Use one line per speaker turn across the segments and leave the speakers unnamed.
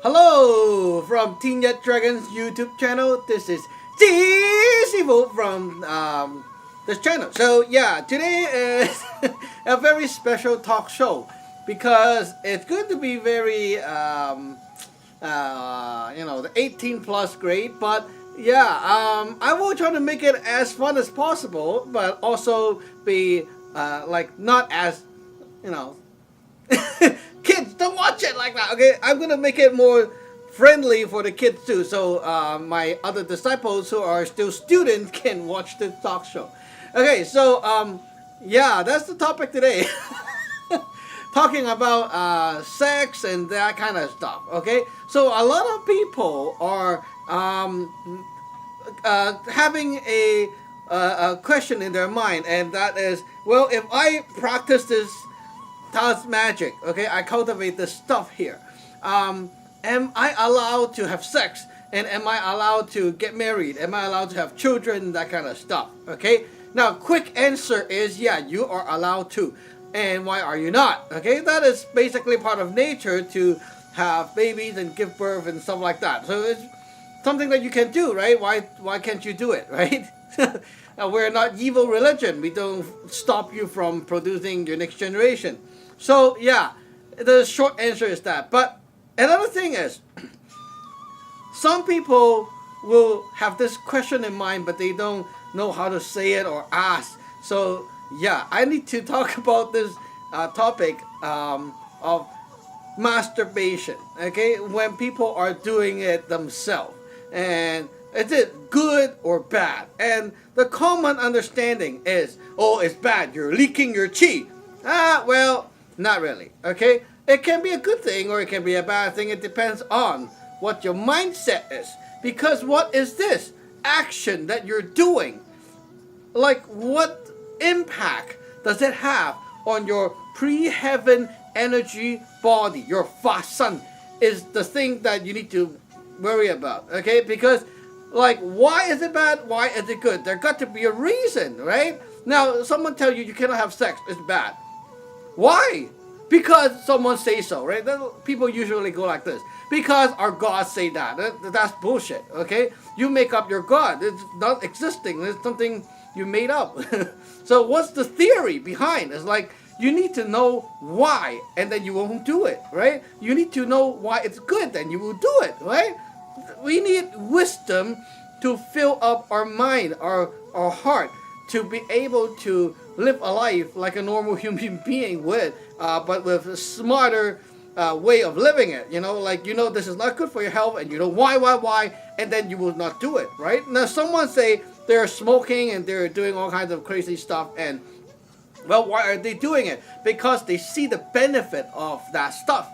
Hello from tinyatdragon's YouTube channel. This is Sifu from this channel. So yeah, today is a very special talk show because it's going to be very the 18 plus grade, but yeah, I will try to make it as fun as possible, but also be not as kids, don't watch it like that. Okay, I'm gonna make it more friendly for the kids too, so my other disciples who are still students can watch the talk show. Okay, so yeah, that's the topic today. Talking about sex and that kind of stuff. Okay, so a lot of people are having a question in their mind, and that is, well, if I practice this Taoist magic, okay, I cultivate this stuff here, am I allowed to have sex, and am I allowed to get married, am I allowed to have children, that kind of stuff? Okay, now quick answer is, yeah, you are allowed to. And why are you not? Okay, that is basically part of nature to have babies and give birth and stuff like that. So it's something that you can do, right? Why can't you do it, right? Now, we're not evil religion. We don't stop you from producing your next generation. So yeah, the short answer is that. But another thing is, some people will have this question in mind, but they don't know how to say it or ask. So yeah, I need to talk about this topic of masturbation. Okay, when people are doing it themselves, and is it good or bad? And the common understanding is, oh, it's bad. You're leaking your chi. Well, not really. Okay, it can be a good thing or it can be a bad thing. It depends on what your mindset is. Because what is this action that you're doing? Like, what impact does it have on your pre-heaven energy body? Your fa sun is the thing that you need to worry about. Okay, because like, why is it bad? Why is it good? There got to be a reason, right? Now, someone tell you cannot have sex, it's bad. Why? Because someone say so, right? People usually go like this. Because our gods say that. That's bullshit, okay? You make up your god. It's not existing. It's something you made up. So what's the theory behind? It's like, you need to know why, and then you won't do it, right? You need to know why it's good, then you will do it, right? We need wisdom to fill up our mind, our heart, to be able to live a life like a normal human being would, but with a smarter way of living it. This is not good for your health, and you know why, and then you will not do it, right? Now, someone say they're smoking and they're doing all kinds of crazy stuff, and well, why are they doing it? Because they see the benefit of that stuff.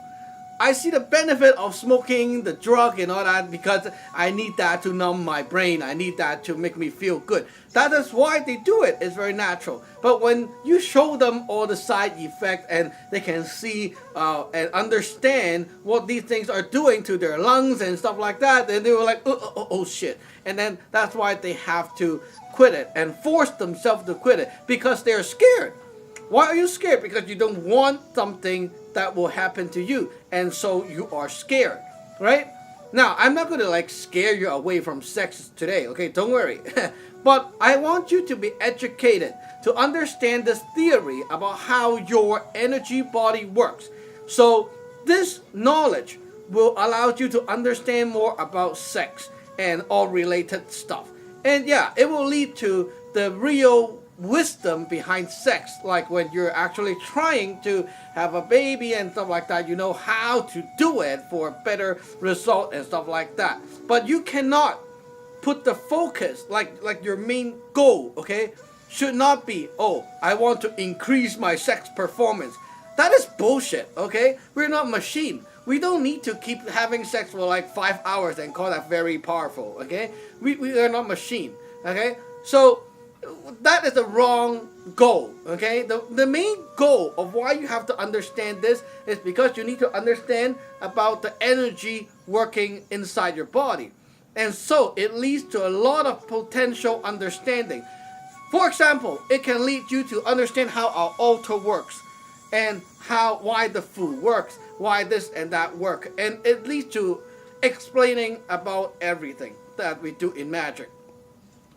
I see the benefit of smoking, the drug and all that, because I need that to numb my brain. I need that to make me feel good. That is why they do it. It's very natural. But when you show them all the side effects and they can see and understand what these things are doing to their lungs and stuff like that, then they were like, oh shit. And then that's why they have to quit it and force themselves to quit it, because they're scared. Why are you scared? Because you don't want something that will happen to you, and so you are scared, right? Now, I'm not going to scare you away from sex today, okay? Don't worry. But I want you to be educated to understand this theory about how your energy body works. So this knowledge will allow you to understand more about sex and all related stuff. And yeah, it will lead to the real wisdom behind sex, like when you're actually trying to have a baby and stuff like that, you know how to do it for a better result and stuff like that. But you cannot put the focus, like your main goal, okay, should not be, oh, I want to increase my sex performance. That is bullshit, okay? We're not machine. We don't need to keep having sex for 5 hours and call that very powerful, okay? We are not machine, okay? So that is the wrong goal, okay? The main goal of why you have to understand this is because you need to understand about the energy working inside your body. And so it leads to a lot of potential understanding. For example, it can lead you to understand how our altar works. and why the food works, why this and that work, and it leads to explaining about everything that we do in magic.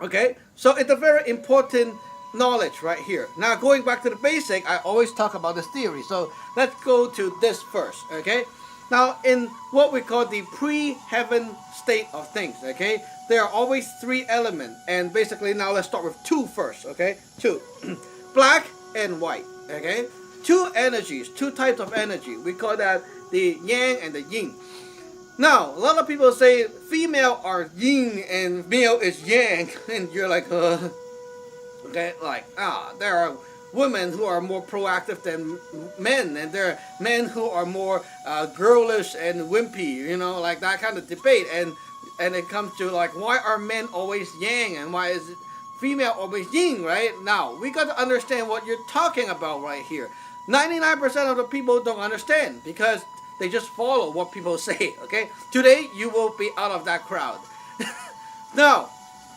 Okay, so it's a very important knowledge right here. Now going back to the basic, I always talk about this theory, so let's go to this first. Okay, now in what we call the pre-heaven state of things, okay, there are always three elements, and basically now let's start with two first. Okay, two black and white. Okay, two energies, two types of energy. We call that the yang and the yin. Now, a lot of people say female are yin and male is yang, and you're like, okay, like, there are women who are more proactive than men, and there are men who are more girlish and wimpy, you know, like that kind of debate, and it comes to like, why are men always yang, and why is female always yin, right? Now, we got to understand what you're talking about right here. 99% of the people don't understand, because they just follow what people say, okay? Today, you will be out of that crowd. Now,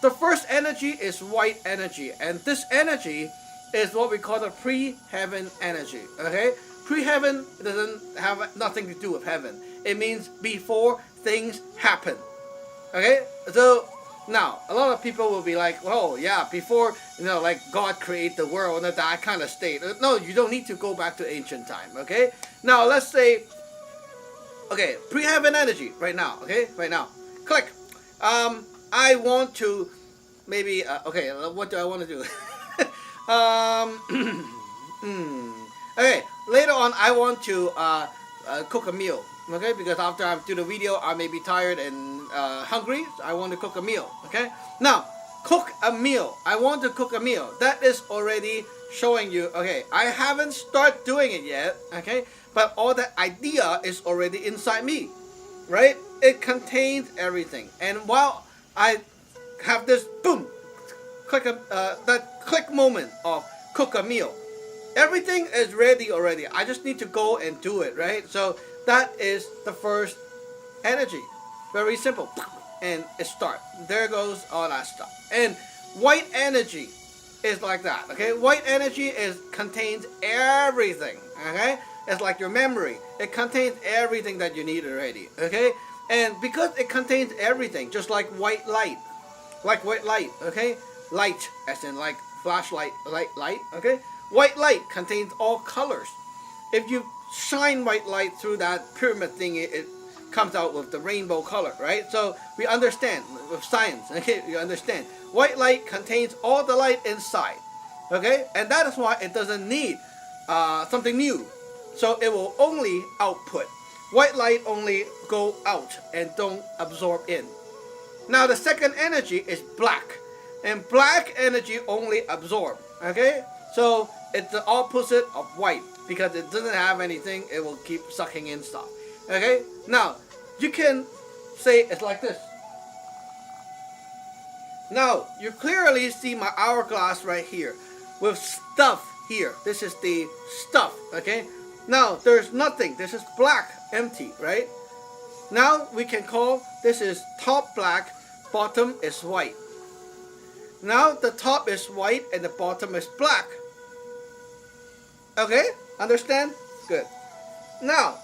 the first energy is white energy, and this energy is what we call the pre-heaven energy, okay? Pre-heaven doesn't have nothing to do with heaven. It means before things happen, okay? So, now, a lot of people will be like, oh, yeah, before, you know, like God created the world, and that kind of state. No, you don't need to go back to ancient time, okay? Now, let's say, okay, pre-heaven energy right now, okay, right now. Click. I want to maybe, okay, what do I want to do? Okay, later on I want to cook a meal, okay, because after I do the video I may be tired and hungry, so I want to cook a meal, okay. Now, cook a meal. I want to cook a meal. That is already showing you, okay, I haven't started doing it yet, okay, but all the idea is already inside me, right? It contains everything. And while I have this boom, click, that click moment of cook a meal, everything is ready already. I just need to go and do it, right? So that is the first energy. Very simple. And it starts. There goes all that stuff. And white energy is like that, okay? White energy contains everything, okay? It's like your memory. It contains everything that you need already, okay? And because it contains everything, just like white light, okay? Light, as in like flashlight, light, okay? White light contains all colors. If you shine white light through that pyramid thing, it comes out with the rainbow color, right? So we understand with science, okay? You understand. White light contains all the light inside, okay? And that is why it doesn't need something new. So it will only output. White light only go out and don't absorb in. Now the second energy is black. And black energy only absorb, okay? So it's the opposite of white. Because it doesn't have anything, it will keep sucking in stuff, okay? Now, you can say it's like this. Now, you clearly see my hourglass right here with stuff here. This is the stuff, okay? Now, there's nothing. This is black, empty, right? Now, we can call this is top black, bottom is white. Now, the top is white and the bottom is black. Okay? Understand? Good. Now,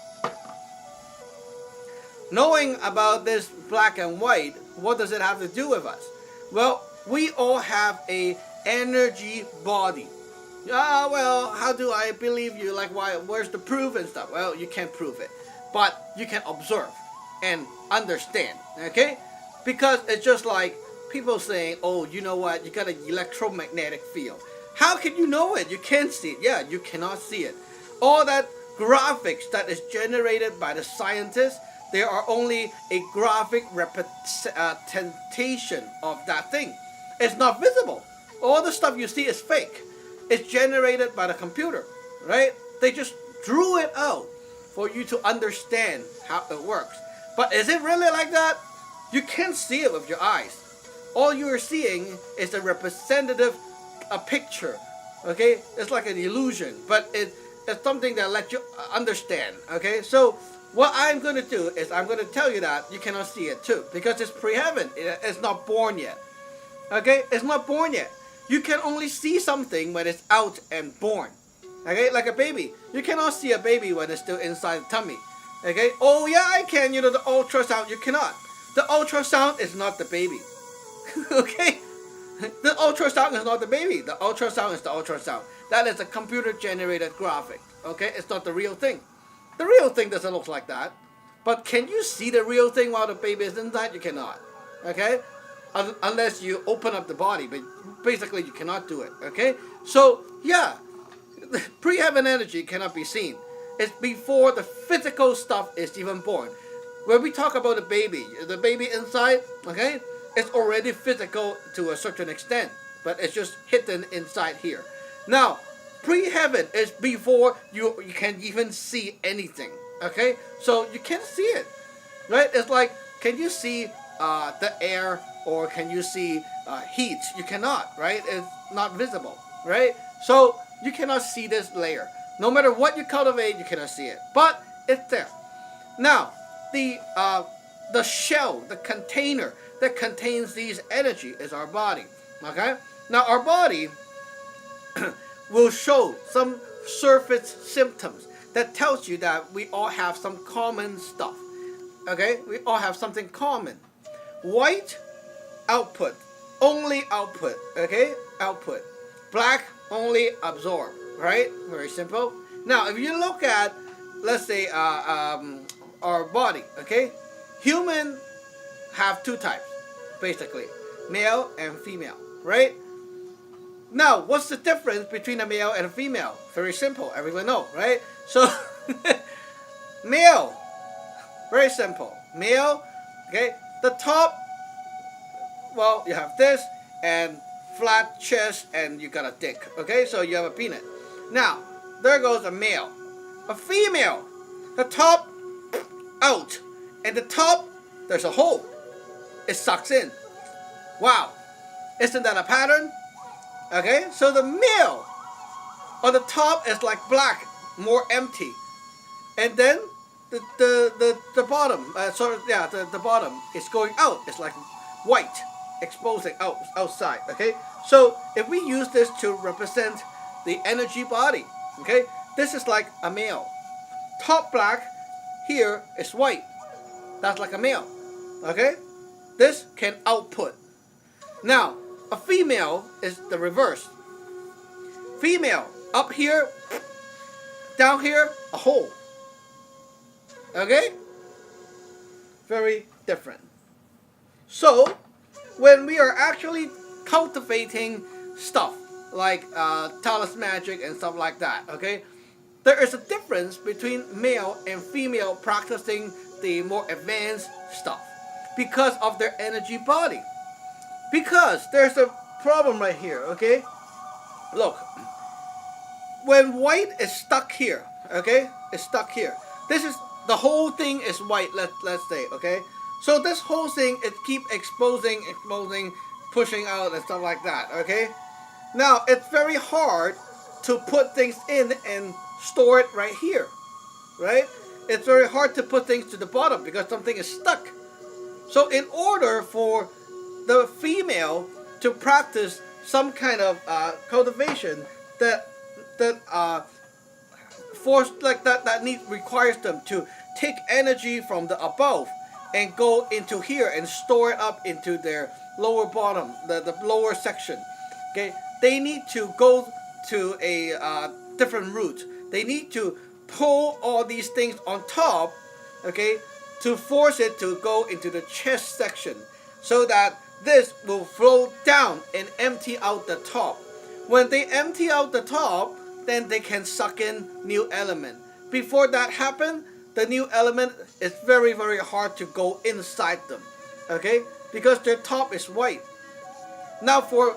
knowing about this black and white, what does it have to do with us? Well, we all have a energy body. Well, how do I believe you? Like, where's the proof and stuff? Well, you can't prove it, but you can observe and understand, okay? Because it's just like people saying, oh, you know what? You got an electromagnetic field. How can you know it? You can't see it. Yeah, you cannot see it. All that graphics that is generated by the scientists, they are only a graphic representation of that thing. It's not visible. All the stuff you see is fake. It's generated by the computer, right? They just drew it out for you to understand how it works. But is it really like that? You can't see it with your eyes. All you are seeing is a representative, a picture, okay? It's like an illusion, but it's something that lets you understand, okay? So what I'm going to do is I'm going to tell you that you cannot see it too, because it's pre-heaven. It's not born yet, okay? It's not born yet. You can only see something when it's out and born, Okay, like a baby. You cannot see a baby when it's still inside the tummy. Okay, oh yeah, I can. You know, the ultrasound, you cannot. The ultrasound is not the baby. Okay, the ultrasound is not the baby. The ultrasound is the ultrasound. That is a computer-generated graphic. Okay, it's not the real thing. The real thing doesn't look like that. But can you see the real thing while the baby is inside? You cannot. Okay, unless you open up the body, but basically you cannot do it. Okay, so yeah, pre-heaven energy cannot be seen. It's before the physical stuff is even born. When we talk about the baby inside, okay, it's already physical to a certain extent, but it's just hidden inside here. Now, pre-heaven is before you can even see anything, okay? So you can't see it, right? It's like, can you see the air, or can you see heat? You cannot, right? It's not visible, right? So you cannot see this layer. No matter what you cultivate, you cannot see it, but it's there. Now, the shell, the container that contains these energy is our body, okay? Now, our body will show some surface symptoms that tells you that we all have some common stuff, okay? We all have something common. White, output, only output, okay? Output. Black, only absorb, right? Very simple. Now, if you look at, let's say, our body, okay? Human have two types, basically, male and female, right? Now, what's the difference between a male and a female? Very simple, everyone know, right? So, male, very simple. Male, okay, the top, well, you have this, and flat chest, and you got a dick, okay? So you have a peanut. Now, there goes a male. A female, the top, out, and the top, there's a hole. It sucks in. Wow, isn't that a pattern? Okay, so the male on the top is like black, more empty, and then the bottom, the bottom is going out. It's like white, exposing outside. Okay, so if we use this to represent the energy body, okay, this is like a male. Top black, here is white. That's like a male. Okay, this can output. Now, a female is the reverse. Female, up here, down here, a hole. Okay? Very different. So, when we are actually cultivating stuff, like Taoist magic and stuff like that, okay? There is a difference between male and female practicing the more advanced stuff because of their energy body. Because there's a problem right here, okay? Look, when white is stuck here, okay? It's stuck here. This is, the whole thing is white, let's say, okay? So this whole thing, it keep exposing, pushing out and stuff like that, okay? Now, it's very hard to put things in and store it right here, right? It's very hard to put things to the bottom because something is stuck. So in order for the female to practice some kind of cultivation that force like that requires them to take energy from the above and go into here and store it up into their lower bottom, the lower section. Okay, they need to go to a different route. They need to pull all these things on top, okay, to force it to go into the chest section, so that this will flow down and empty out the top. When they empty out the top, then they can suck in new element. Before that happens, the new element is very, very hard to go inside them, okay? Because their top is white. Now for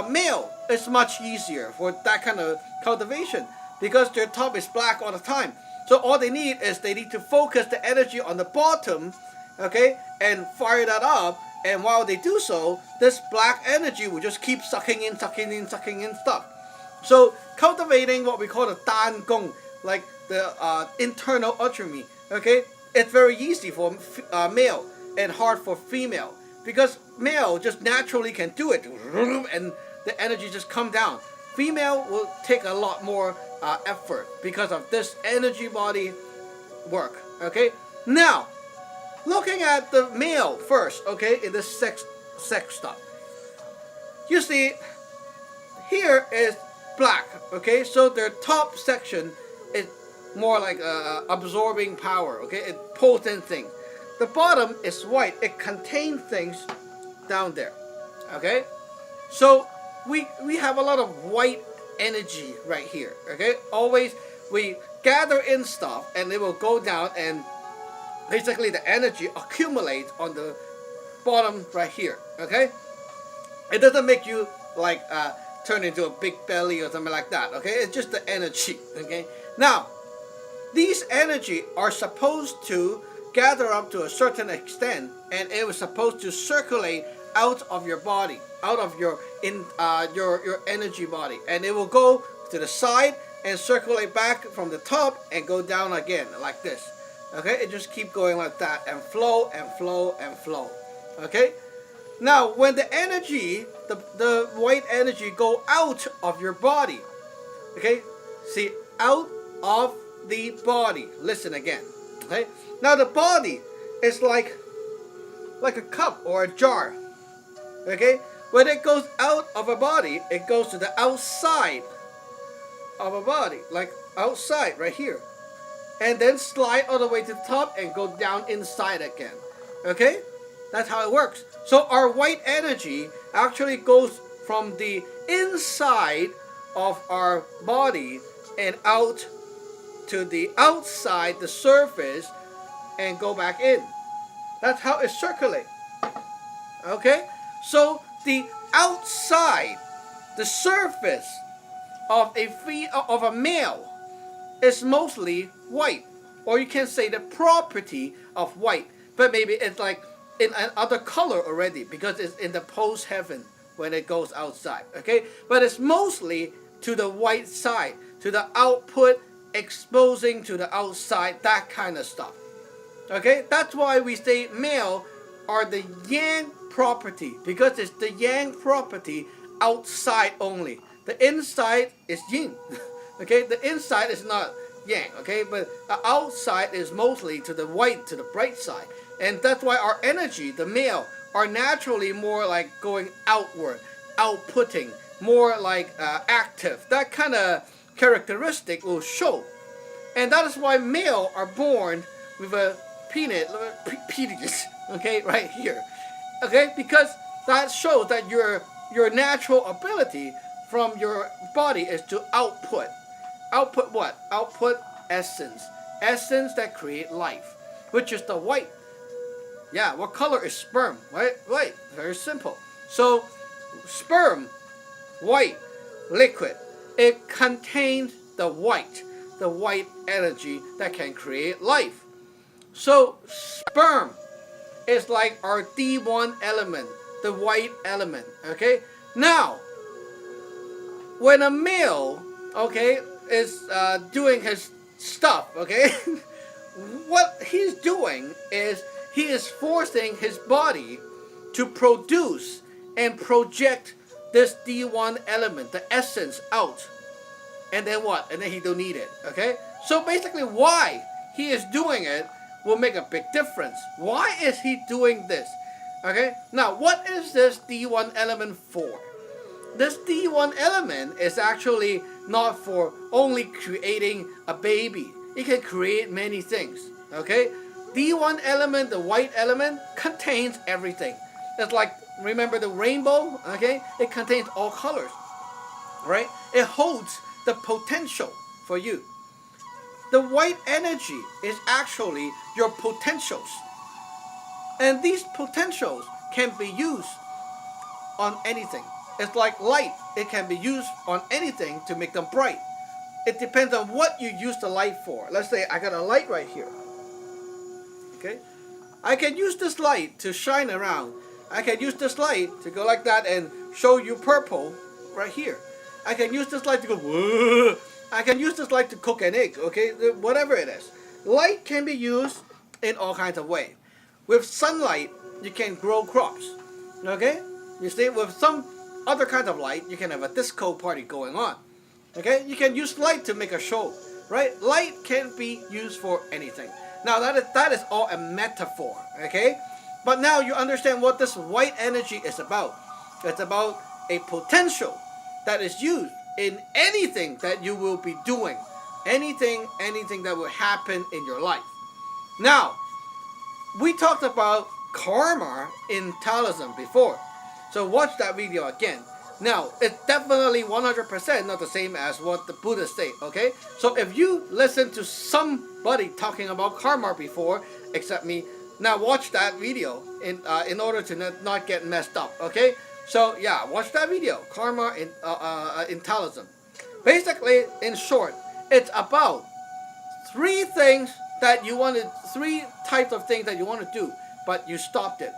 male, it's much easier for that kind of cultivation because their top is black all the time. So all they need is they need to focus the energy on the bottom, okay, and fire that up. And while they do so, this black energy will just keep sucking in stuff. So cultivating what we call the Dan Gong, like the internal autonomy, okay, it's very easy for male and hard for female because male just naturally can do it and the energy just come down. Female will take a lot more effort because of this energy body work. Okay, now looking at the male first. Okay, in this sex stuff, you see here is black. Okay, so their top section is more like absorbing power. Okay, it pulls in things. The bottom is white. It contains things down there. Okay, so we have a lot of white energy right here. Okay, always we gather in stuff and it will go down, and basically the energy accumulates on the bottom right here. Okay, it doesn't make you like turn into a big belly or something like that. Okay, it's just the energy. Okay, now these energy are supposed to gather up to a certain extent, and it was supposed to circulate out of your body, out of your energy body, and it will go to the side and circulate back from the top and go down again like this. Okay, it just keep going like that and flow and flow and flow. Okay, now when the energy, the white energy go out of your body, okay, see, out of the body. Listen again. Okay, now the body is like a cup or a jar. Okay, when it goes out of a body, it goes to the outside of a body, like outside right here, and then slide all the way to the top and go down inside again. Okay, that's how it works. So our white energy actually goes from the inside of our body and out to the outside, the surface, and go back in. That's how it circulates. Okay, so the outside, the surface of a male is mostly white, or you can say the property of white, but maybe it's like in another color already because it's in the post heaven when it goes outside. Okay, but it's mostly to the white side, to the output, exposing to the outside, that kind of stuff. Okay, that's why we say male are the yang property, because it's the yang property outside only. The inside is yin. Okay, the inside is not yang. Okay, but the outside is mostly to the white, to the bright side, and that's why our energy, the male, are naturally more like going outward, outputting, more like active. That kind of characteristic will show, and that is why male are born with a penis, okay, right here. Okay, because that shows that your natural ability from your body is to output. Output what? Output essence. Essence that create life, which is the white. Yeah, what color is sperm? White. Very simple. So sperm, white, liquid. It contains the white energy that can create life. So sperm is like our D1 element, the white element. Okay, now when a male, okay, is doing his stuff, okay, what he's doing is he is forcing his body to produce and project this D1 element, the essence, out. And then what? And then he don't need it. Okay, so basically why he is doing it will make a big difference. Why is he doing this? Okay, now what is this D1 element for? This D1 element is actually not for only creating a baby. It can create many things. Okay, D1 element, the white element, contains everything. It's like, remember the rainbow? Okay, it contains all colors, right? It holds the potential for you. The white energy is actually your potentials, and these potentials can be used on anything. It's like light. It can be used on anything to make them bright. It depends on what you use the light for. Let's say I got a light right here. Okay, I can use this light to shine around. I can use this light to go like that and show you purple right here. I can use this light to go whoa. I can use this light to cook an egg, okay? Whatever it is. Light can be used in all kinds of ways. With sunlight, you can grow crops, okay? You see, with some other kind of light, you can have a disco party going on. Okay, you can use light to make a show, right? Light can be used for anything. Now that is all a metaphor, okay? But now you understand what this white energy is about. It's about a potential that is used in anything that you will be doing, anything that will happen in your life. Now, we talked about karma in Taoism before, so watch that video again. Now, it's definitely 100% not the same as what the Buddhists say, okay? So if you listen to somebody talking about karma before, except me, now watch that video in order to not get messed up, okay? So yeah, watch that video, karma in Taoism. Basically, in short, it's about three types of things that you want to do, but you stopped it.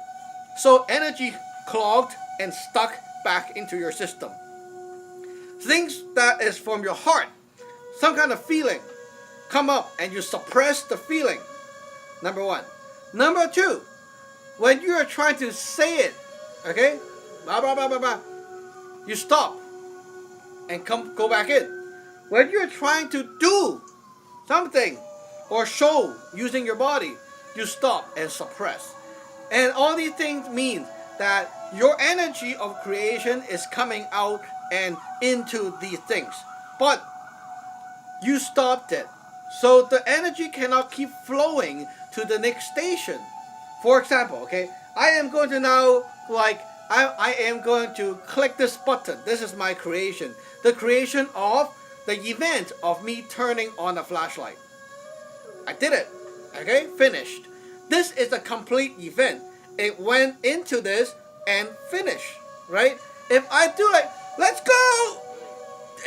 So energy clogged and stuck back into your system. Things that is from your heart, some kind of feeling, come up and you suppress the feeling. Number one. Number two, when you are trying to say it, okay, blah, blah, blah, blah, blah, you stop and go back in. When you're trying to do something or show using your body, you stop and suppress. And all these things mean that your energy of creation is coming out and into these things. But you stopped it. So the energy cannot keep flowing to the next station. For example, okay, I am going to now, like, I am going to click this button. This is my creation. The creation of the event of me turning on a flashlight. I did it. Okay, finished. This is a complete event. It went into this and finished, right? If I do like, let's go,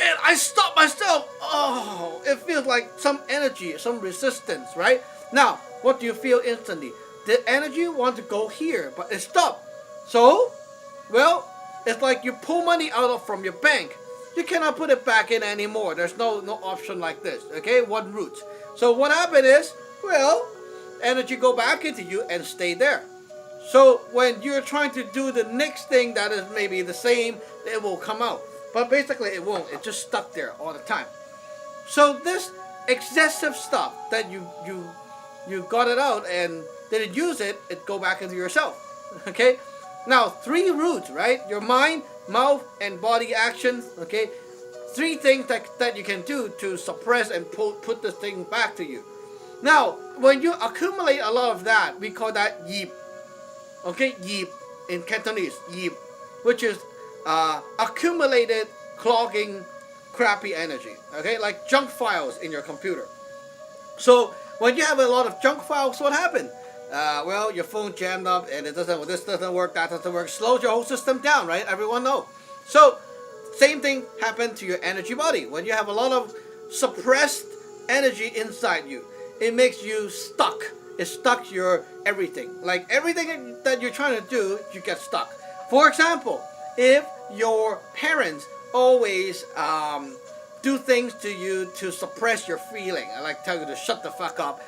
and I stop myself, oh, it feels like some energy, some resistance, right? Now, what do you feel instantly? The energy want to go here, but it stopped. So, well, it's like you pull money out from your bank. You cannot put it back in anymore. There's no option like this, okay? One route. So what happened is, well, energy go back into you and stay there. So when you're trying to do the next thing that is maybe the same, it will come out. But basically it won't. It's just stuck there all the time. So this excessive stuff that you got it out and didn't use it, it go back into yourself. Okay? Now, three roots, right? Your mind, mouth, and body actions. Okay? Three things that you can do to suppress and put this thing back to you. Now, when you accumulate a lot of that, we call that yip. Okay? Yip in Cantonese, yip, which is accumulated, clogging, crappy energy. Okay? Like junk files in your computer. So, when you have a lot of junk files, what happened? Well, your phone jammed up and this doesn't work, that doesn't work. Slows your whole system down, right? Everyone knows. So, same thing happened to your energy body. When you have a lot of suppressed energy inside you, it makes you stuck. It stuck your everything. Like everything that you're trying to do, you get stuck. For example, if your parents always do things to you to suppress your feeling, I like tell you to shut the fuck up,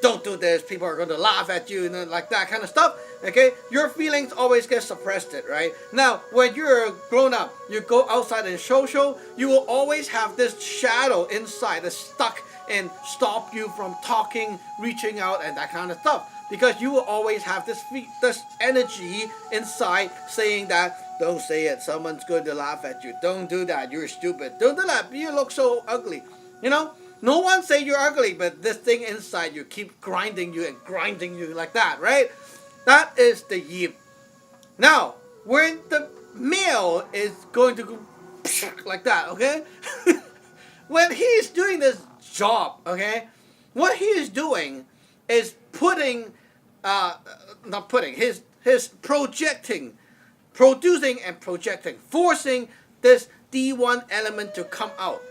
don't do this, people are going to laugh at you, and like that kind of stuff, okay? Your feelings always get suppressed, right? Now, when you're grown up, you go outside and social, you will always have this shadow inside that's stuck and stop you from talking, reaching out, and that kind of stuff. Because you will always have this energy inside saying that, don't say it, someone's going to laugh at you. Don't do that, you're stupid. Don't do that, you look so ugly. You know, no one say you're ugly, but this thing inside you keep grinding you like that, right? That is the yip. Now, when the male is going to go like that, okay? When he's doing this job, okay? What he is doing is producing and projecting, forcing this D1 element to come out.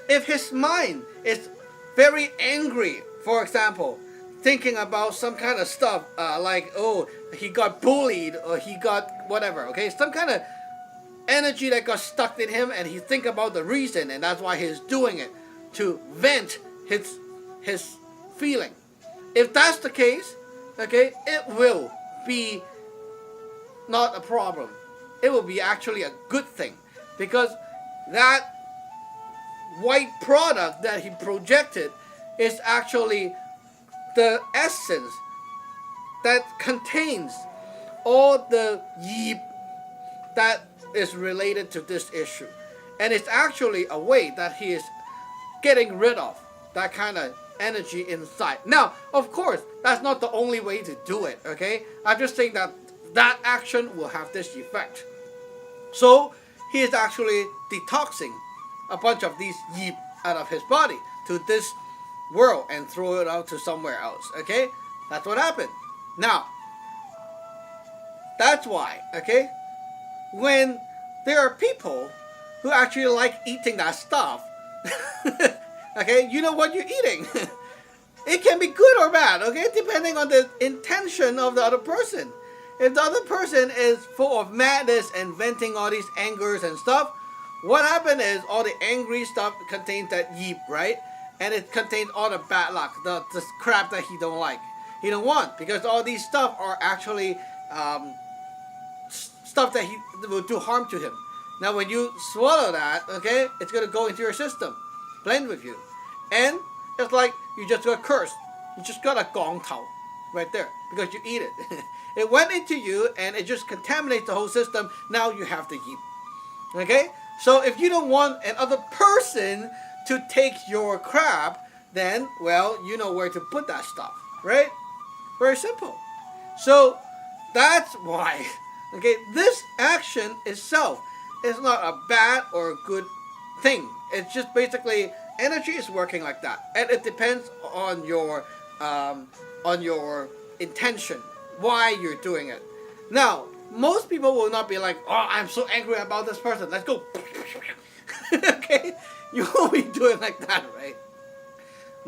If his mind is very angry, for example, thinking about some kind of stuff, like, oh, he got bullied or he got whatever, okay? Some kind of energy that got stuck in him and he think about the reason and that's why he's doing it, to vent his feeling. If that's the case, okay, it will be not a problem. It will be actually a good thing because that white product that he projected is actually the essence that contains all the yi that is related to this issue. And it's actually a way that he is getting rid of that kind of energy inside. Now, of course, that's not the only way to do it, okay? I'm just saying that that action will have this effect. So, he is actually detoxing a bunch of these yi out of his body to this world and throw it out to somewhere else, okay? That's what happened. Now, that's why, okay? When there are people who actually like eating that stuff, okay, you know what you're eating. It can be good or bad, okay, depending on the intention of the other person. If the other person is full of madness and venting all these angers and stuff, what happened is all the angry stuff contains that yi, right? And it contains all the bad luck, the crap that he don't like. He don't want, because all these stuff are actually stuff that he will do harm to him. Now when you swallow that, okay, it's going to go into your system, blend with you. And it's like you just got cursed. You just got a gong tao right there because you eat it. It went into you and it just contaminates the whole system. Now you have to eat. Okay? So if you don't want another person to take your crap, then, well, you know where to put that stuff, right? Very simple. So that's why, okay, this action itself is not a bad or a good thing. It's just basically energy is working like that, and it depends on your intention, why you're doing it. Now, most people will not be like, oh, I'm so angry about this person, let's go. Okay, you won't be doing like that, right?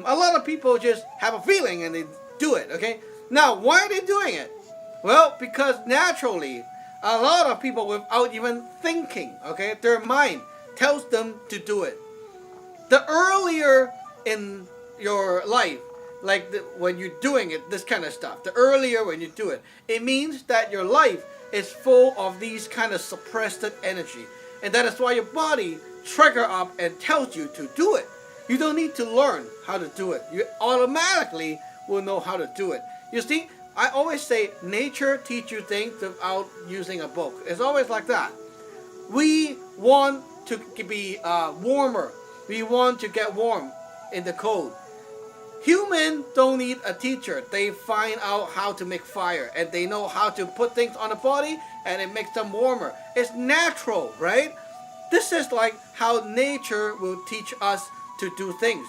A lot of people just have a feeling and they do it. Okay, now why are they doing it? Well, because naturally, a lot of people without even thinking, okay, their mind tells them to do it. The earlier in your life, like when you're doing it, this kind of stuff, the earlier when you do it, it means that your life is full of these kind of suppressed energy. And that is why your body trigger up and tells you to do it. You don't need to learn how to do it. You automatically will know how to do it. You see, I always say nature teaches you things without using a book. It's always like that. We want to be warmer. We want to get warm in the cold. Humans don't need a teacher. They find out how to make fire and they know how to put things on the body and it makes them warmer. It's natural, right? This is like how nature will teach us to do things.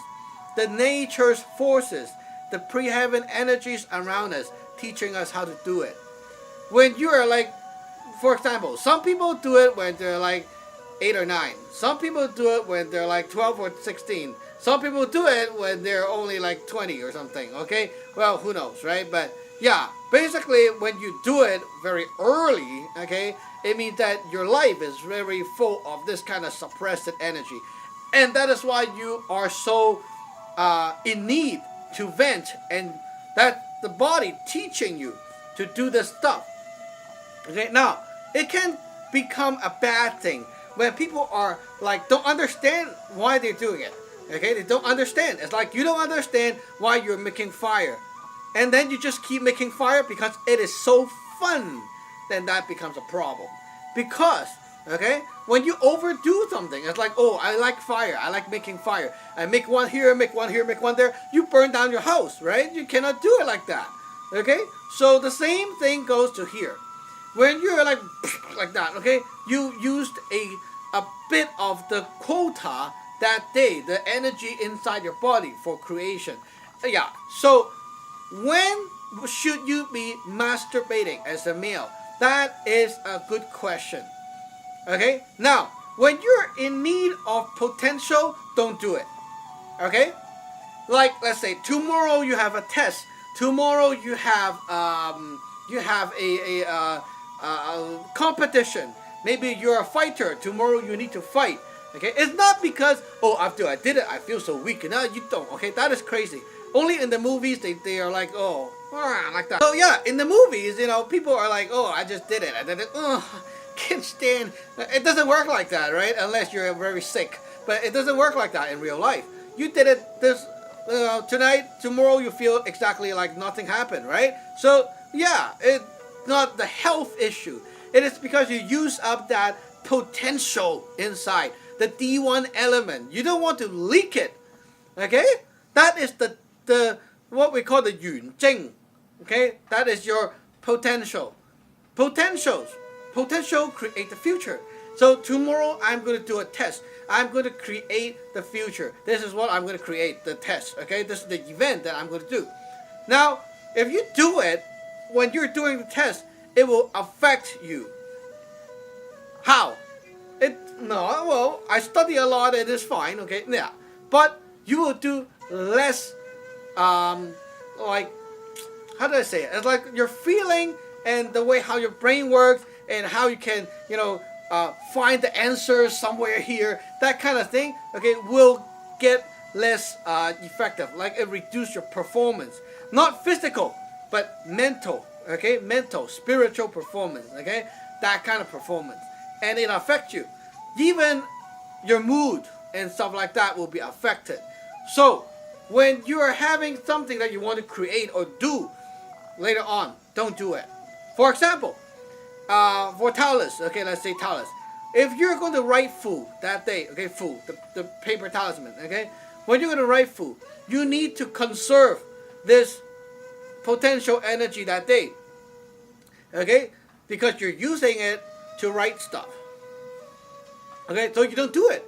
The nature's forces, the pre-heaven energies around us, teaching us how to do it. When you are like, for example, some people do it when they're like 8 or 9. Some people do it when they're like 12 or 16. Some people do it when they're only like 20 or something, okay? Well, who knows, right? But yeah, basically when you do it very early, okay, it means that your life is very full of this kind of suppressed energy. And that is why you are so in need to vent, and that the body teaching you to do this stuff. Okay, now, it can become a bad thing when people are like, don't understand why they're doing it. Okay, they don't understand. It's like you don't understand why you're making fire. And then you just keep making fire because it is so fun. Then that becomes a problem. Because, okay, when you overdo something, it's like, oh, I like fire. I like making fire. I make one here, make one here, make one there. You burn down your house, right? You cannot do it like that. Okay? So the same thing goes to here. When you're like that, okay, you used a bit of the quota that day, the energy inside your body for creation. Yeah, so when should you be masturbating as a male? That is a good question. Okay, now when you're in need of potential, don't do it. Okay, like let's say tomorrow you have a test. Tomorrow you have a competition. Maybe you're a fighter. Tomorrow you need to fight. Okay, it's not because, oh, after I did it, I feel so weak. Now you don't. Okay, that is crazy. Only in the movies they are like, oh, like that. So yeah, in the movies, you know, people are like, oh, I just did it. I did it. Oh, can't stand. It doesn't work like that, right? Unless you're very sick. But it doesn't work like that in real life. You did it this tonight, tomorrow you feel exactly like nothing happened, right? So yeah, it's not the health issue. It is because you use up that potential inside, the D1 element. You don't want to leak it. Okay? That is the what we call the yun jing. Okay? That is your potential. Potential create the future. So tomorrow I'm going to do a test. I'm going to create the future. This is what I'm going to create, the test. Okay? This is the event that I'm going to do. Now, if you do it, when you're doing the test, it will affect you. How? I study a lot and it's fine, okay? Yeah. But you will do less, like, how do I say it? It's like your feeling and the way how your brain works and how you can, find the answers somewhere here, that kind of thing, okay, will get less effective. Like it reduces your performance. Not physical, but mental, okay? Mental, spiritual performance, okay? That kind of performance. And it affects you. Even your mood and stuff like that will be affected. So, when you are having something that you want to create or do later on, don't do it. For example, for Taoist, okay, let's say Taoist. If you're going to write Fu that day, okay, Fu, the paper talisman, okay? When you're going to write Fu, you need to conserve this potential energy that day, okay? Because you're using it to write stuff, okay? So you don't do it,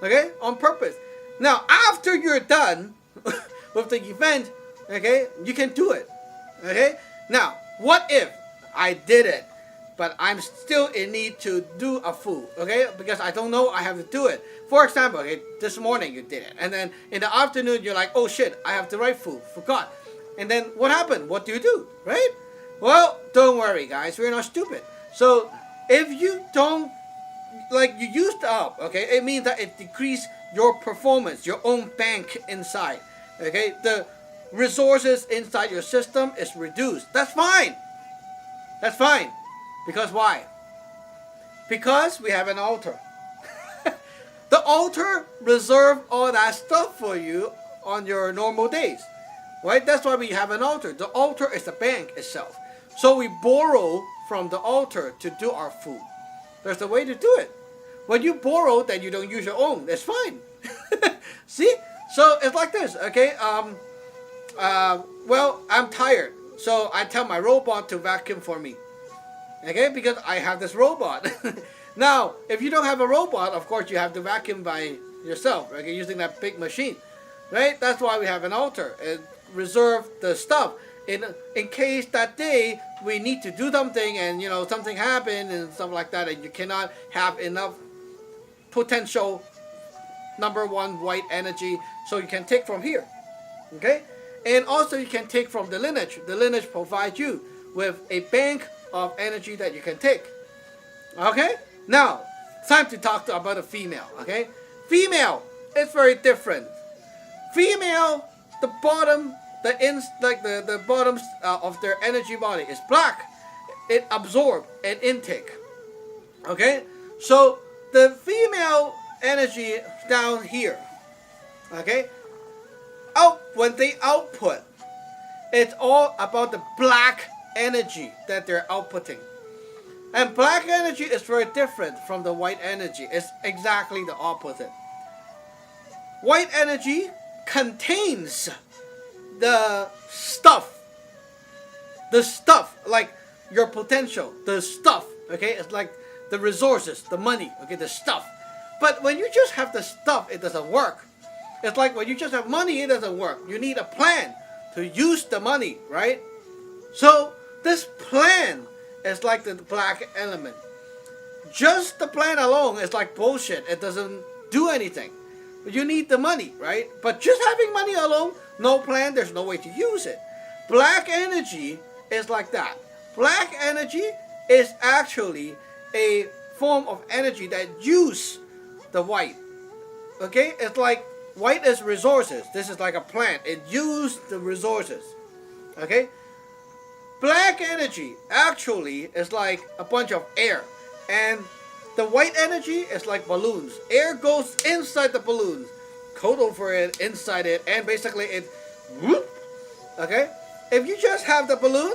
okay, on purpose. Now, after you're done with the event, okay, you can do it, okay? Now, what if I did it, but I'm still in need to do a Fu, okay? Because I don't know, I have to do it. For example, okay, this morning you did it, and then in the afternoon you're like, oh shit, I have to write Fu, forgot. And then what happened? What do, right? Well, don't worry, guys, we're not stupid. So if you don't, like, you used up, okay, it means that it decreased your performance, your own bank inside, okay? The resources inside your system is reduced. That's fine. That's fine. Because why? Because we have an altar. The altar reserves all that stuff for you on your normal days, right? That's why we have an altar. The altar is the bank itself. So we borrow from the altar to do our food. There's a way to do it. When you borrow, then you don't use your own. That's fine. See? So it's like this, okay? Well, I'm tired. So I tell my robot to vacuum for me. Okay? Because I have this robot. Now, if you don't have a robot, of course you have to vacuum by yourself, okay? Using that big machine. Right? That's why we have an altar. It reserves the stuff. In case that day we need to do something and something happened and stuff like that, and you cannot have enough potential number one white energy, so you can take from here, okay? And also you can take from the lineage. The lineage provides you with a bank of energy that you can take, okay? Now time to talk about a female, okay? Female, it's very different. Female, the bottom, the bottoms of their energy body is black. It absorbs an intake. Okay, so the female energy down here. Okay, when they output, it's all about the black energy that they're outputting. And black energy is very different from the white energy. It's exactly the opposite. White energy contains the stuff, like your potential, the stuff, okay? It's like the resources, the money, okay, the stuff. But when you just have the stuff, it doesn't work. It's like when you just have money, it doesn't work. You need a plan to use the money, right? So this plan is like the black element. Just the plan alone is like bullshit. It doesn't do anything. You need the money, right? But just having money alone, no plan, there's no way to use it. Black energy is like that. Black energy is actually a form of energy that use the white. Okay? It's like white is resources. This is like a plant. It used the resources. Okay? Black energy actually is like a bunch of air. And the white energy is like balloons. Air goes inside the balloons, coat over it, inside it, and basically it, whoop, okay? If you just have the balloon,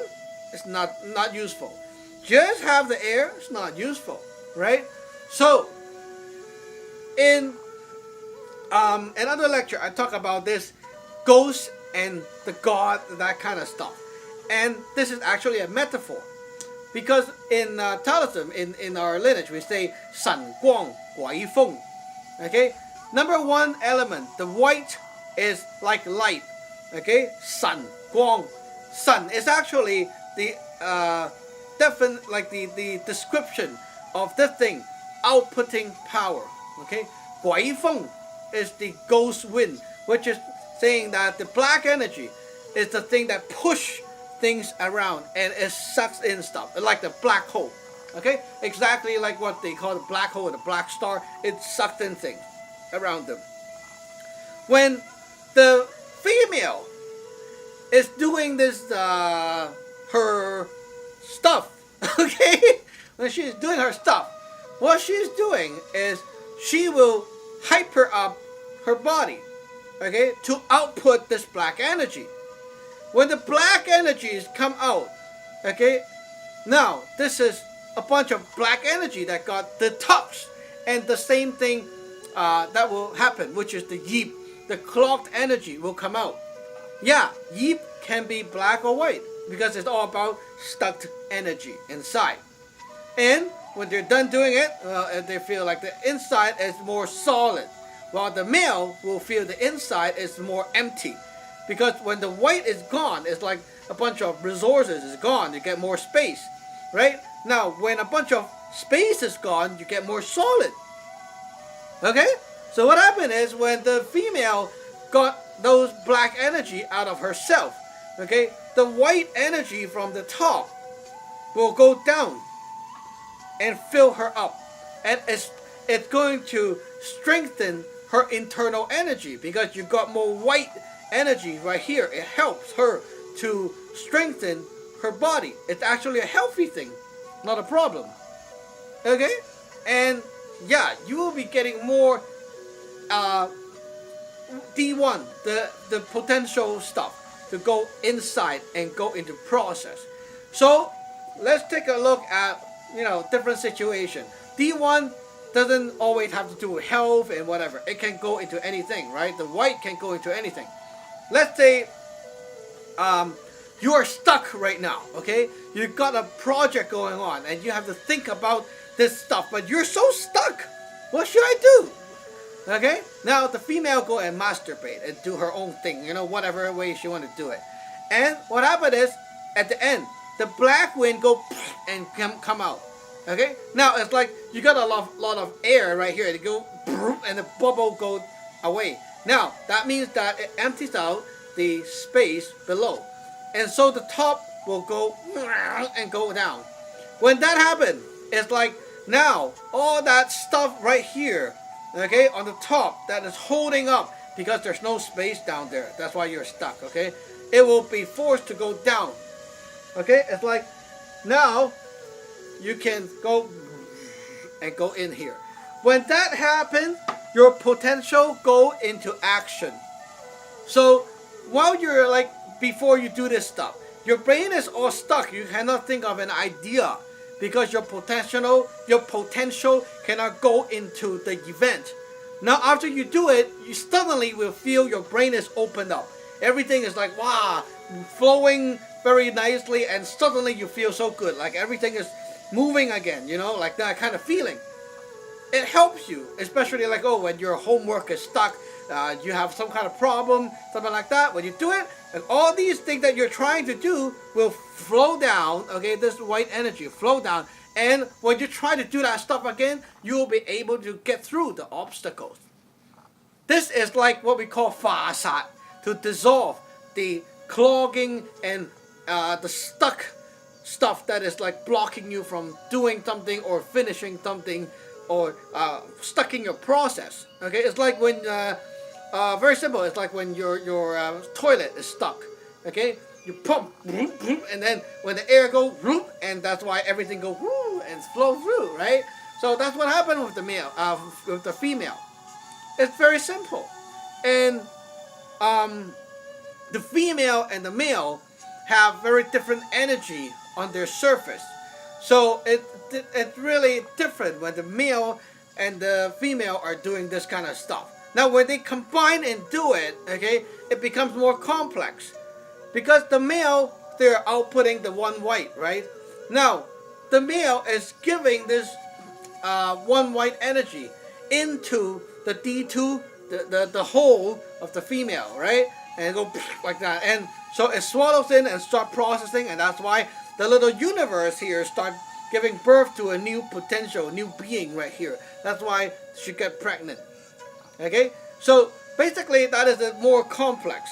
it's not useful. Just have the air, it's not useful, right? So, in another lecture, I talk about this ghost and the god, that kind of stuff. And this is actually a metaphor. Because in Taoism, in our lineage, we say 神光鬼風. Okay? Number one element, the white is like light. Okay? 神光. Sun is actually the the description of the thing, outputting power. Okay? 鬼風 is the ghost wind, which is saying that the black energy is the thing that push things around and it sucks in stuff, like the black hole. Okay, exactly like what they call the black hole, the black star. It sucks in things around them. When the female is doing this her stuff, okay, when she's doing her stuff, what she's doing is she will hyper up her body, okay, to output this black energy. When the black energies come out, okay, now this is a bunch of black energy that got detoxed, and the same thing that will happen, which is the yeep, the clogged energy will come out. Yeah, yeep can be black or white because it's all about stuck energy inside. And when they're done doing it, they feel like the inside is more solid, while the male will feel the inside is more empty. Because when the white is gone, it's like a bunch of resources is gone. You get more space, right? Now, when a bunch of space is gone, you get more solid. Okay? So what happened is when the female got those black energy out of herself, okay, the white energy from the top will go down and fill her up. And it's going to strengthen her internal energy because you got more white energy right here. It helps her to strengthen her body. It's actually a healthy thing, not a problem. Okay? And yeah, you will be getting more D1, the potential stuff to go inside and go into process. So let's take a look at, different situation. D1 doesn't always have to do with health and whatever. It can go into anything, right? The white can go into anything. Let's say you are stuck right now, okay? You've got a project going on and you have to think about this stuff, but you're so stuck. What should I do? Okay? Now the female go and masturbate and do her own thing, whatever way she want to do it. And what happened is, at the end, the black wind go and come out. Okay? Now it's like you got a lot of air right here. It go and the bubble go away. Now, that means that it empties out the space below. And so the top will go and go down. When that happens, it's like now all that stuff right here, okay, on the top that is holding up because there's no space down there. That's why you're stuck, okay? It will be forced to go down. Okay? It's like now you can go and go in here. When that happens, your potential go into action. So while you're before you do this stuff, your brain is all stuck. You cannot think of an idea because your potential cannot go into the event. Now after you do it, you suddenly will feel your brain is opened up. Everything is like, wow, flowing very nicely, and suddenly you feel so good. Like everything is moving again, like that kind of feeling. It helps you, especially when your homework is stuck, you have some kind of problem, something like that. When you do it, and all these things that you're trying to do will flow down, okay, this white energy flow down, and when you try to do that stuff again, you will be able to get through the obstacles. This is like what we call fasad, to dissolve the clogging and the stuck stuff that is blocking you from doing something or finishing something, or stuck in your process. Okay, it's like when very simple. It's like when your toilet is stuck. Okay, you pump and then when the air goes and that's why everything goes and flow through, right? So that's what happened with the male, with the female. It's very simple, and the female and the male have very different energy on their surface. So it's really different when the male and the female are doing this kind of stuff. Now when they combine and do it, okay, it becomes more complex. Because the male, they're outputting the one white, right? Now, the male is giving this one white energy into the D2, the whole of the female, right? And go like that. And so it swallows in and start processing, and that's why the little universe here start giving birth to a new potential, new being right here. That's why she get pregnant. Okay? So basically that is more complex.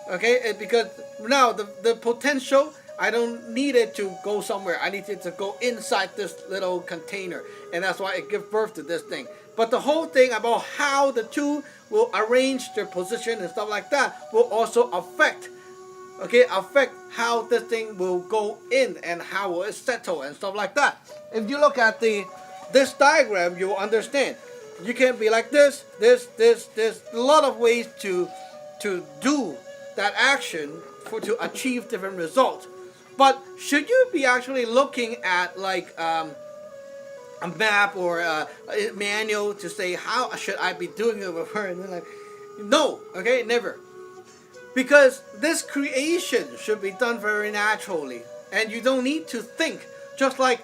Okay? Because now the potential, I don't need it to go somewhere. I need it to go inside this little container. And that's why it gives birth to this thing. But the whole thing about how the two will arrange their position and stuff like that will also affect how this thing will go in and how will it settle and stuff like that. If you look at this diagram, you will understand. You can be like this. There's a lot of ways to do that action to achieve different results. But should you be actually looking at like a map or a manual to say how should I be doing it with her? And then like, no, okay, never. Because this creation should be done very naturally, and you don't need to think. Just like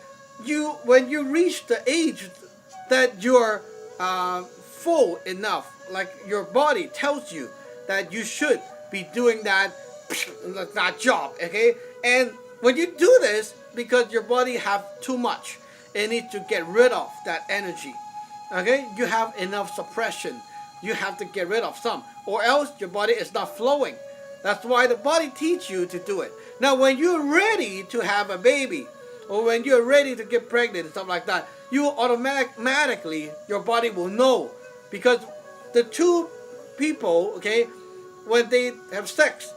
when you reach the age that you're full enough, like your body tells you that you should be doing that job, okay? And when you do this, because your body have too much, it needs to get rid of that energy, okay? You have enough suppression. You have to get rid of some, or else your body is not flowing. That's why the body teaches you to do it. Now, when you're ready to have a baby, or when you're ready to get pregnant and stuff like that, you automatically, your body will know. Because the two people, okay, when they have sex,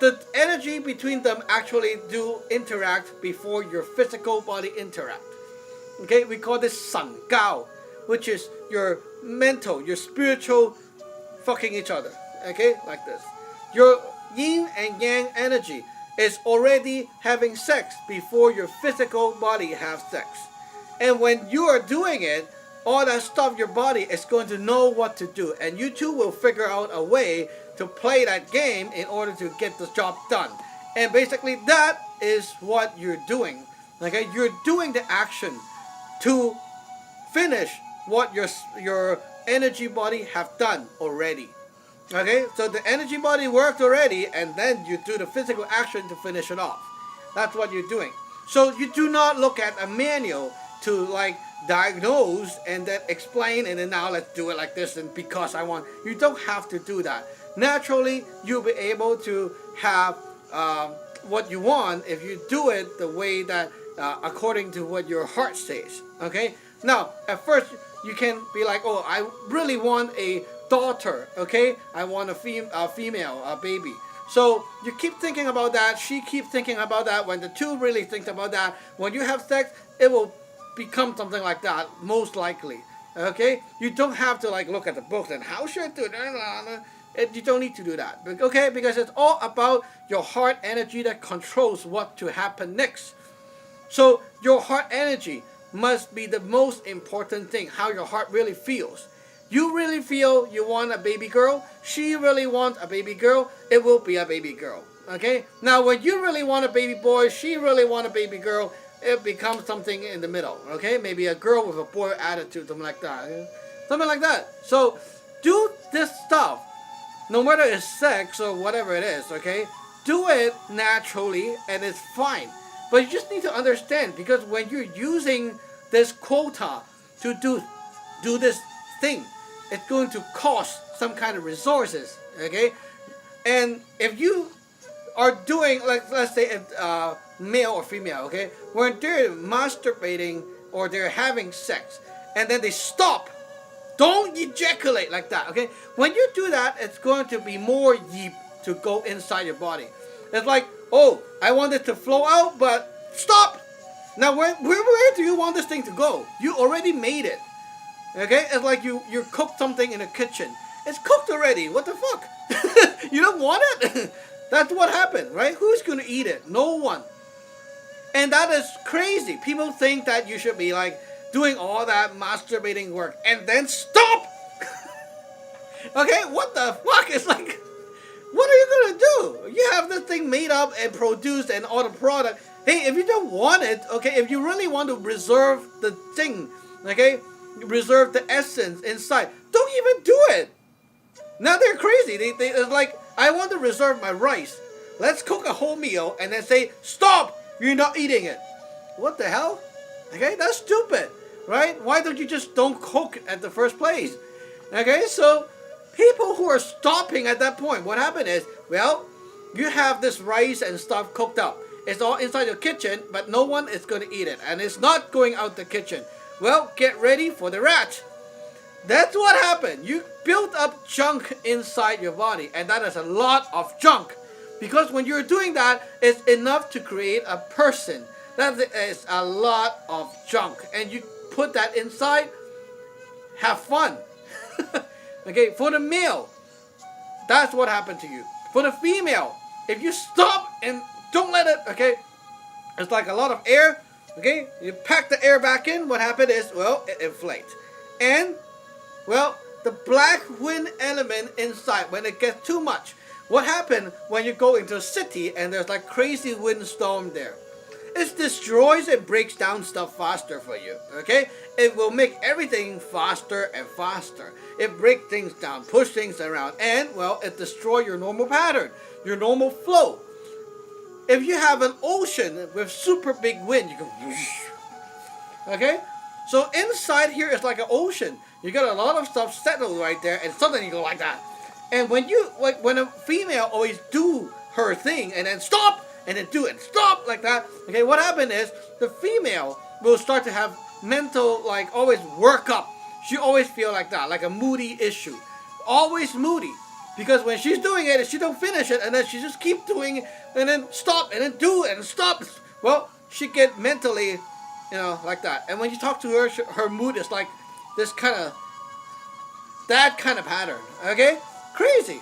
the energy between them actually do interact before your physical body interact. Okay, we call this 神交, which is your mental, your spiritual fucking each other. Okay, like this. Your yin and yang energy is already having sex before your physical body has sex. And when you are doing it, all that stuff, your body is going to know what to do. And you two will figure out a way to play that game in order to get the job done. And basically that is what you're doing. Okay, you're doing the action to finish what your energy body have done already. Okay, so the energy body worked already, and then you do the physical action to finish it off. That's what you're doing. So you do not look at a manual to like diagnose and then explain, and then now let's do it like this and because I want. You don't have to do that. Naturally, you'll be able to have what you want if you do it the way that according to what your heart says. Okay. Now, at first you can be like, oh, I really want a daughter. Okay, I want a female baby. So you keep thinking about that. She keeps thinking about that. When the two really think about that, when you have sex, it will become something like that, most likely. Okay, you don't have to like look at the books and how should I do it. You don't need to do that. Okay, because it's all about your heart energy that controls what to happen next. So your heart energy must be the most important thing, how your heart really feels. You really feel you want a baby girl, she really wants a baby girl, it will be a baby girl. Okay? Now when you really want a baby boy, she really wants a baby girl, it becomes something in the middle. Okay? Maybe a girl with a boy attitude, something like that. Something like that. So do this stuff, no matter it's sex or whatever it is, okay? Do it naturally and it's fine. But you just need to understand, because when you're using this quota to do this thing, it's going to cost some kind of resources, okay? And if you are doing, like, let's say male or female, okay? When they're masturbating or they're having sex and then they stop, don't ejaculate like that, okay? When you do that, it's going to be more yeep to go inside your body. It's like, oh, I want it to flow out, but stop! Now, where do you want this thing to go? You already made it. Okay? It's like you cooked something in the kitchen. It's cooked already. What the fuck? You don't want it? That's what happened, right? Who's going to eat it? No one. And that is crazy. People think that you should be like doing all that masturbating work and then stop. Okay? What the fuck? It's like, what are you going to do? You have this thing made up and produced and all the product. Hey, if you don't want it, okay, if you really want to reserve the thing, okay, reserve the essence inside, don't even do it. Now they're crazy. It's like, I want to reserve my rice. Let's cook a whole meal and then say, stop, you're not eating it. What the hell? Okay, that's stupid, right? Why don't you just don't cook at the first place? Okay, so people who are stopping at that point, what happened is, well, you have this rice and stuff cooked up. It's all inside your kitchen, but no one is going to eat it. And it's not going out the kitchen. Well, get ready for the rat. That's what happened. You built up junk inside your body. And that is a lot of junk. Because when you're doing that, it's enough to create a person. That is a lot of junk. And you put that inside, have fun. Okay, for the male, that's what happened to you. For the female, if you stop and don't let it, okay, it's like a lot of air, okay, you pack the air back in, what happened is, well, it inflates. And, well, the black wind element inside, when it gets too much, what happened when you go into a city and there's like crazy windstorm there? It destroys and breaks down stuff faster for you, okay? It will make everything faster and faster. It breaks things down, push things around, and, well, it destroys your normal pattern, your normal flow. If you have an ocean with super big wind, you go whoosh. Okay? So inside here is like an ocean. You got a lot of stuff settled right there, and suddenly you go like that. And when a female always do her thing and then stop and then do it, stop like that. Okay, what happened is the female will start to have mental, like, always work up. She always feel like that, like a moody issue. Always moody. Because when she's doing it, she don't finish it, and then she just keep doing it, and then stop, and then do it, and stop. Well, she get mentally, like that. And when you talk to her, her mood is like this that kind of pattern, okay? Crazy.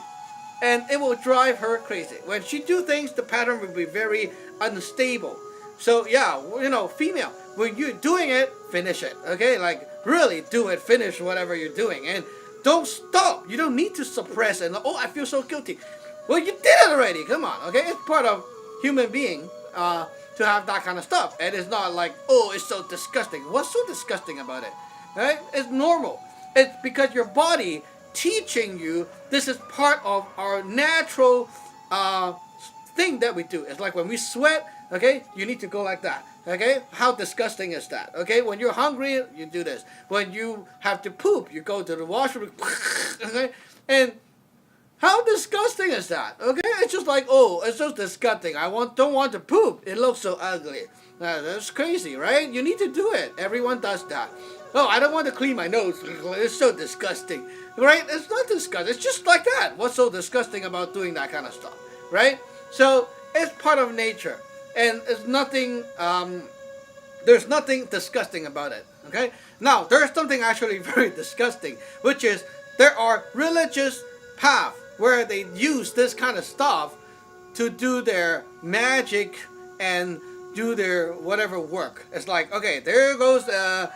And it will drive her crazy. When she do things, the pattern will be very unstable. So, yeah, female, when you're doing it, finish it, okay? Like, really do it, finish whatever you're doing, and don't stop. You don't need to suppress and, oh, I feel so guilty. Well, you did it already. Come on, okay? It's part of human being to have that kind of stuff. And it's not like, oh, it's so disgusting. What's so disgusting about it? Right? It's normal. It's because your body teaching you this is part of our natural thing that we do. It's like when we sweat, okay, you need to go like that. Okay, how disgusting is that? Okay, when you're hungry, you do this. When you have to poop, you go to the washroom. Okay, and how disgusting is that? Okay, it's just like, oh, it's so disgusting. Don't want to poop. It looks so ugly. That's crazy, right? You need to do it. Everyone does that. Oh, I don't want to clean my nose. It's so disgusting, right? It's not disgusting. It's just like that. What's so disgusting about doing that kind of stuff, right? So it's part of nature. And it's nothing, there's nothing disgusting about it, okay? Now, there's something actually very disgusting, which is there are religious paths where they use this kind of stuff to do their magic and do their whatever work. It's like, okay, there goes a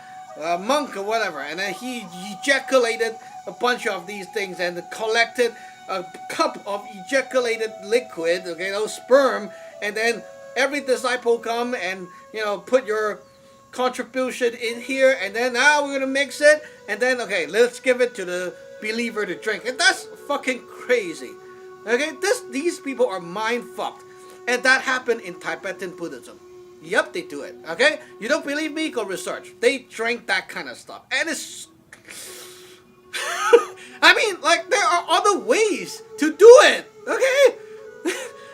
monk or whatever, and then he ejaculated a bunch of these things and collected a cup of ejaculated liquid, okay, those sperm, and then every disciple come and, put your contribution in here, and then now we're going to mix it, and then, okay, let's give it to the believer to drink. And that's fucking crazy. Okay, these people are mind fucked. And that happened in Tibetan Buddhism. Yep, they do it. Okay? You don't believe me? Go research. They drink that kind of stuff. And it's... I mean, like, there are other ways to do it. Okay?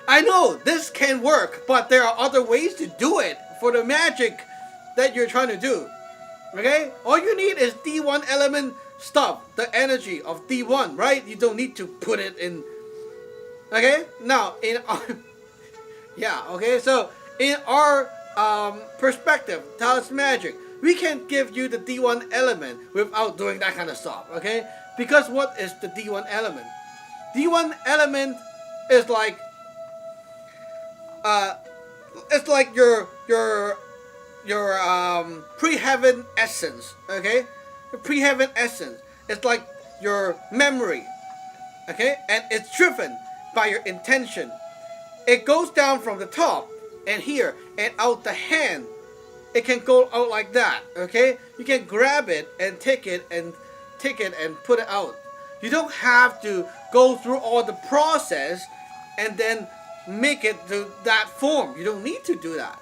I know this can work, but there are other ways to do it for the magic that you're trying to do. Okay? All you need is D1 element stuff, the energy of D1, right? You don't need to put it in. Okay? Now, in our... yeah, okay? So, in our perspective, Taoist magic, we can give you the D1 element without doing that kind of stuff, okay? Because what is the D1 element? D1 element is like it's like your pre-heaven essence, okay? Your pre-heaven essence. It's like your memory, okay? And it's driven by your intention. It goes down from the top and here and out the hand. It can go out like that, okay? You can grab it and take it and put it out. You don't have to go through all the process and then make it to that form. You don't need to do that.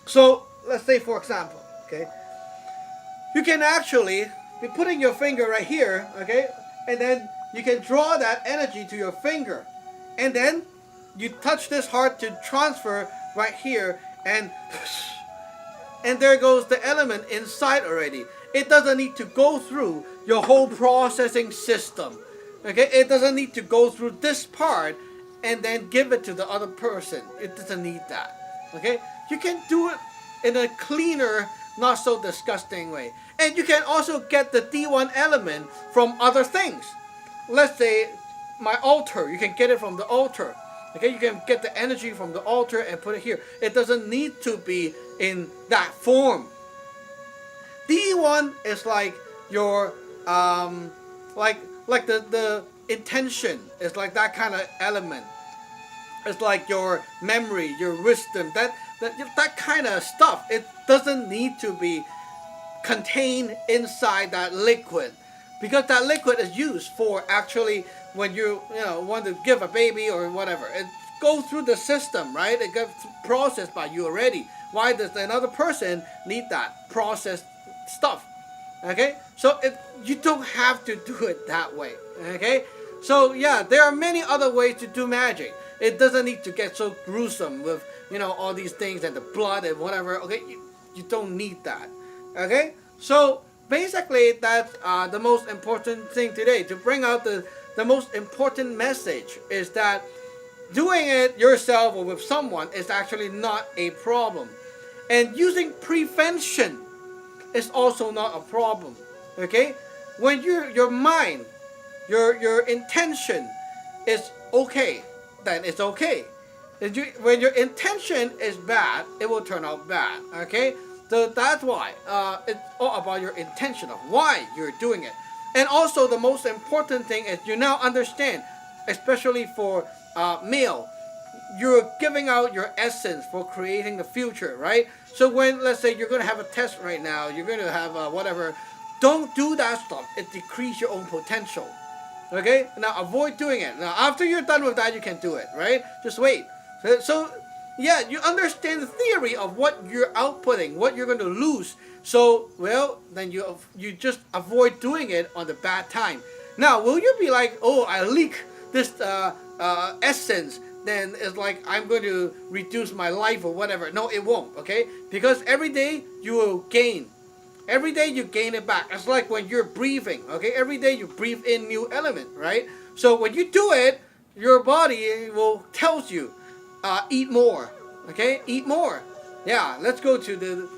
So let's say, for example, okay, you can actually be putting your finger right here, okay, and then you can draw that energy to your finger, and then you touch this heart to transfer right here, and there goes the element inside already. It doesn't need to go through your whole processing system, okay? It doesn't need to go through this part and then give it to the other person. It doesn't need that, okay? You can do it in a cleaner, not so disgusting way. And you can also get the D1 element from other things. Let's say my altar, you can get it from the altar. Okay, you can get the energy from the altar and put it here. It doesn't need to be in that form. D1 is like your like the intention. It's like that kind of element. It's like your memory, your wisdom, that kind of stuff. It doesn't need to be contained inside that liquid, because that liquid is used for actually when you want to give a baby or whatever. It goes through the system, right? It gets processed by you already. Why does another person need that processed stuff? Okay, so you don't have to do it that way. Okay, so yeah, there are many other ways to do magic. It doesn't need to get so gruesome with all these things and the blood and whatever. Okay, you don't need that. Okay, so basically that's the most important thing today, to bring out the most important message is that doing it yourself or with someone is actually not a problem, and using prevention is also not a problem. Okay, when your mind, your intention is okay, then it's okay. When your intention is bad, it will turn out bad. Okay, so that's why it's all about your intention of why you're doing it. And also the most important thing is you now understand, especially for male, you're giving out your essence for creating the future, right? So when, let's say you're going to have a test right now, you're going to have whatever, don't do that stuff. It decreases your own potential. Okay? Now avoid doing it. Now after you're done with that, you can do it, right? Just wait. So yeah, you understand the theory of what you're outputting, what you're going to lose. So, well, then you just avoid doing it on the bad time. Now, will you be like, oh, I leak this essence, then it's like I'm going to reduce my life or whatever? No, it won't, okay? Because every day you will gain. Every day you gain it back. It's like when you're breathing, okay? Every day you breathe in new element, right? So when you do it, your body will tells you, eat more, okay? Eat more. Yeah, let's go to the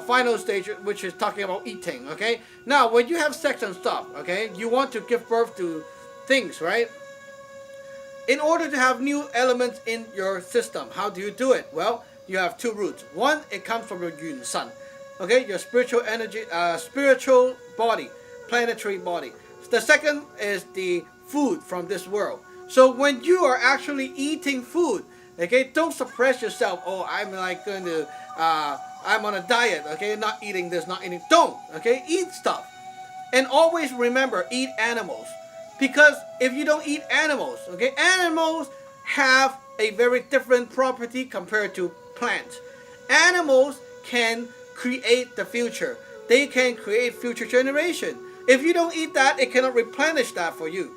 final stage, which is talking about eating, okay? Now, when you have sex and stuff, okay, you want to give birth to things, right? In order to have new elements in your system, how do you do it? Well, you have two routes. One, it comes from your Yun Sun, okay, your spiritual energy, spiritual body, planetary body. The second is the food from this world. So when you are actually eating food, okay, don't suppress yourself. Oh, I'm like going to, I'm on a diet, okay, not eating this, not eating. Don't, okay, eat stuff. And always remember, eat animals. Because if you don't eat animals, okay, animals have a very different property compared to plants. Animals can create the future. They can create future generation. If you don't eat that, it cannot replenish that for you,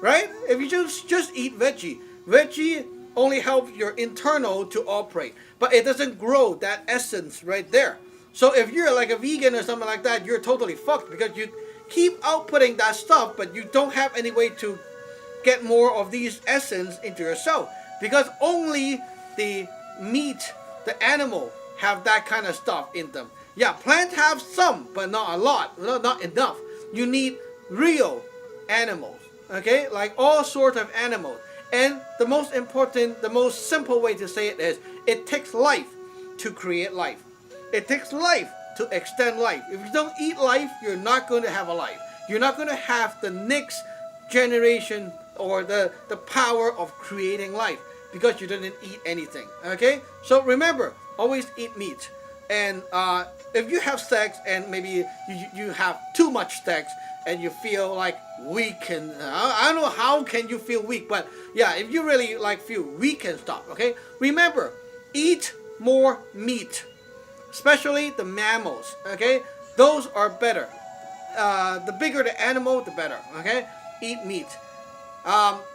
right? If you just eat veggie only helps your internal to operate, but it doesn't grow that essence right there. So if you're like a vegan or something like that, you're totally fucked, because you keep outputting that stuff, but you don't have any way to get more of these essence into yourself, because only the meat, the animal, have that kind of stuff in them. Yeah, plants have some, but not a lot, not enough. You need real animals, okay? Like all sorts of animals. And the most important, the most simple way to say it is, it takes life to create life. It takes life to extend life. If you don't eat life, you're not going to have a life. You're not going to have the next generation or the power of creating life because you didn't eat anything, okay? So remember, always eat meat. And if you have sex and maybe you have too much sex and you feel like weak and I don't know how can you feel weak, but yeah, if you really like feel weak and stuff, okay? Remember, eat more meat, especially the mammals, okay? Those are better. The bigger the animal, the better, okay? Eat meat.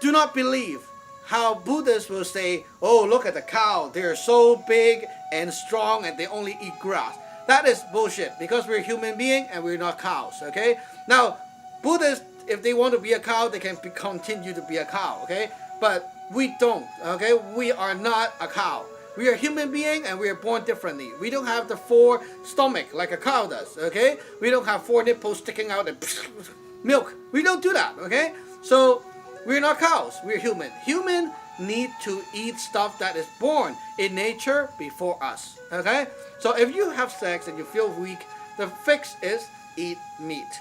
Do not believe how Buddhists will say, oh, look at the cow. They're so big and strong and they only eat grass. That is bullshit because we're human beings and we're not cows, okay? Now, Buddhists, if they want to be a cow, they can continue to be a cow, okay? But we don't, okay? We are not a cow. We are human beings and we are born differently. We don't have the 4 stomach like a cow does, okay? We don't have 4 nipples sticking out and milk. We don't do that, okay? So we're not cows. We're human. Human need to eat stuff that is born in nature before us, okay? So if you have sex and you feel weak, the fix is eat meat.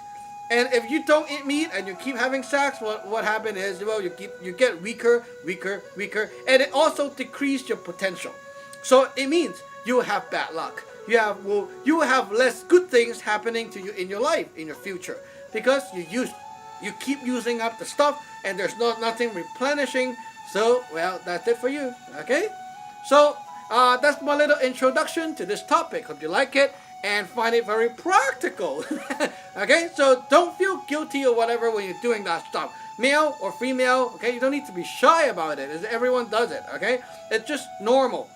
And if you don't eat meat and you keep having sex, what happens is, well, you get weaker, and it also decreases your potential. So it means you will have bad luck. You will have less good things happening to you in your life, in your future, because you keep using up the stuff and there's nothing replenishing. So, well, that's it for you, okay? So that's my little introduction to this topic. Hope you like it and find it very practical. Okay, so don't feel guilty or whatever when you're doing that stuff. Male or female, okay, you don't need to be shy about it. Everyone does it, okay? It's just normal.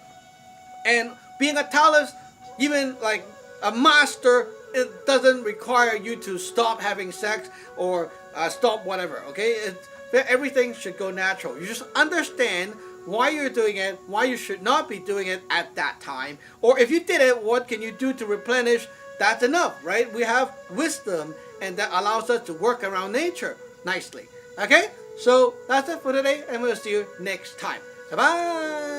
And being a Taoist, even like a master, it doesn't require you to stop having sex or stop whatever, okay? Everything should go natural. You just understand why you're doing it, why you should not be doing it at that time. Or if you did it, what can you do to replenish? That's enough, right? We have wisdom and that allows us to work around nature nicely. Okay? So that's it for today and we'll see you next time. Bye-bye!